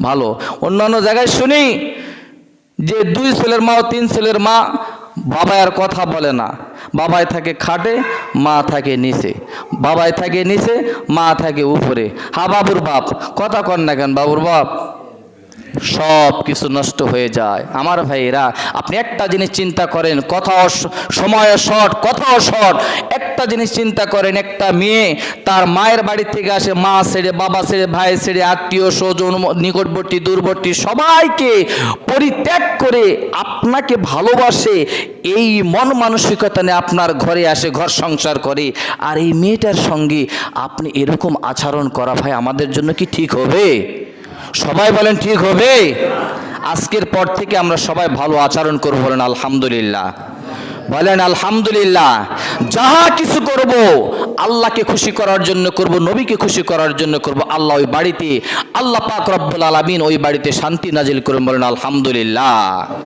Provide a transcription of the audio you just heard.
ভালো। অন্যান্য জায়গায় শুনি যে 2 ছেলের মা ও 3 ছেলের মা বাবাই আর কথা বলে না, বাবাই থাকে খাটে, মা থাকে নিচে, বাবাই থাকে নিচে, মা থাকে উপরে। হা বাবুর বাপ, কথা কন না কেন বাবুর বাপ? সব কিছু নষ্ট হয়ে যায়। আমার ভাইয়েরা, আপনি একটা জিনিস চিন্তা করেন, কথাও সময় শর্ট, কথাও শর্ট। একটা জিনিস চিন্তা করেন, একটা মেয়ে তার মায়ের বাড়ি থেকে আসে, মা ছেড়ে, বাবা ছেড়ে, ভাই ছেড়ে, আত্মীয় স্বজন, নিকটবর্তী দূরবর্তী সবাইকে পরিত্যাগ করে আপনাকে ভালোবাসে, এই মন মানসিকতা নিয়ে আপনার ঘরে আসে, ঘর সংসার করে। আর এই মেয়েটার সঙ্গে আপনি এরকম আচরণ করা, ভাই আমাদের জন্য কি ঠিক হবে? সবাই বলেন ঠিক হবে? আজকের পর থেকে আমরা সবাই ভালো আচরণ করব, বলেন আলহামদুলিল্লাহ, বলেন আলহামদুলিল্লাহ। যাহা কিছু করব আল্লাহকে খুশি করার জন্য করব, নবীকে খুশি করার জন্য করব। আল্লাহ ওই বাড়িতে, আল্লাহ পাক রব্বুল আলামিন ওই বাড়িতে শান্তি নাজিল করুন, বলেন আলহামদুলিল্লাহ।